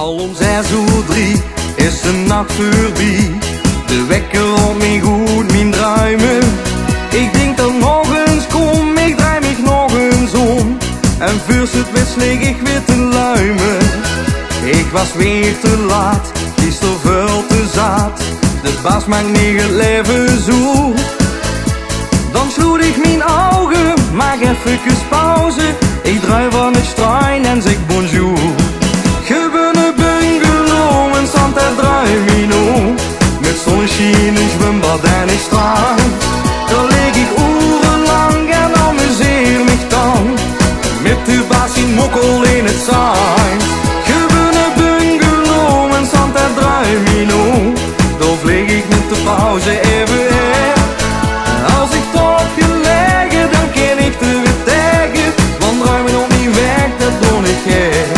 Al om 6:03 is de nacht voorbij. De wekker rond mij goed, mijn druimen. Ik denk dat nog eens kom, ik draai mij nog eens om. En voorst het wist lig ik weer te luimen. Ik was weer te laat, is er veel te zaad. De baas maakt niet het leven zo. Dan sloeg ik mijn ogen, maak even pauze. Ik draai van het strain en zeg bonjour. Gewone bungalow en zand en Drumino. Met zonneschijn, een zwembad en een strand. Daar lig ik urenlang en amuseer mich dan. Met de baas in mokkel in het zijn. Gewone bungalow en zand en Drumino. Daar vlieg ik met de pauze even her. Als ik toch je leggen, dan ken ik er weer tegen. Want ruimen op die weg, dat doe ik her.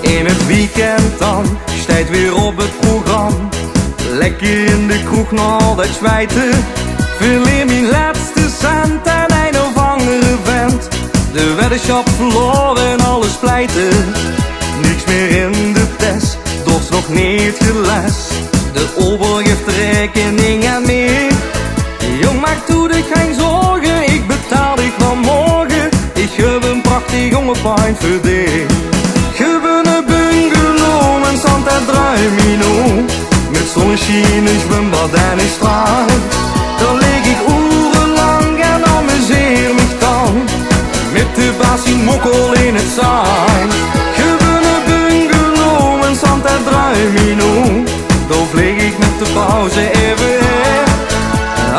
In het weekend dan, stijt weer op het programma. Lekker in de kroeg nog altijd zwijten. Verleer mijn laatste cent en een of andere vent. De weddenschap verloren en alles pleiten. Niks meer in de test, doch nog niet geles. De ober geeft de rekening aan meer. Jong, maak toe dat geen zorgen, ik betaal ik van morgen. Ik heb een prachtig jonge pint voor dich. Gewone bungalow en zand en Drumino. Met zonneschijn, een zwembad en een strand. Dan lig ik urenlang en amuseer mich dan. Met de baas in mokkel in het zijn. Gewone bungalow en zand en Drumino. Dan vlieg ik met de pauze even her.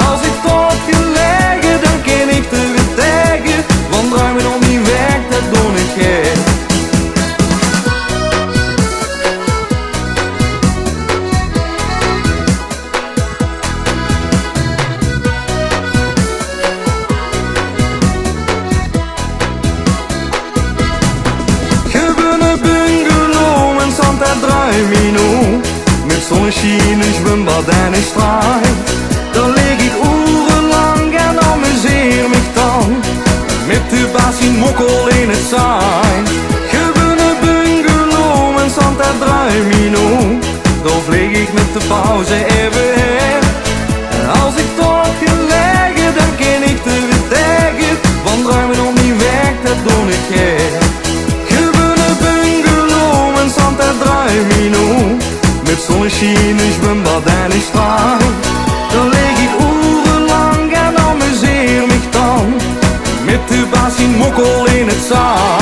Als ik toch je leggen, dan ken ik er weer tegen. Want ruimen om die weg, dat doe ik her. Drumino. Met zonneschijn, een zwembad en een strand. Dan lig ik urenlang en amuseer mich dan. Met de baas in mokkel in het zijn. Gewone bungalow en zand en Drumino. Dan vlieg ik met de pauze even her. Als ik toch je leggen, dan ken ik er weer tegen. Want ruimen om die weg, dat doe ik her. Met zonneschijn, een zwembad en een strand. Dan lig ik urenlang en amuseer mich dan. Met de baas in mokkel in het zaal.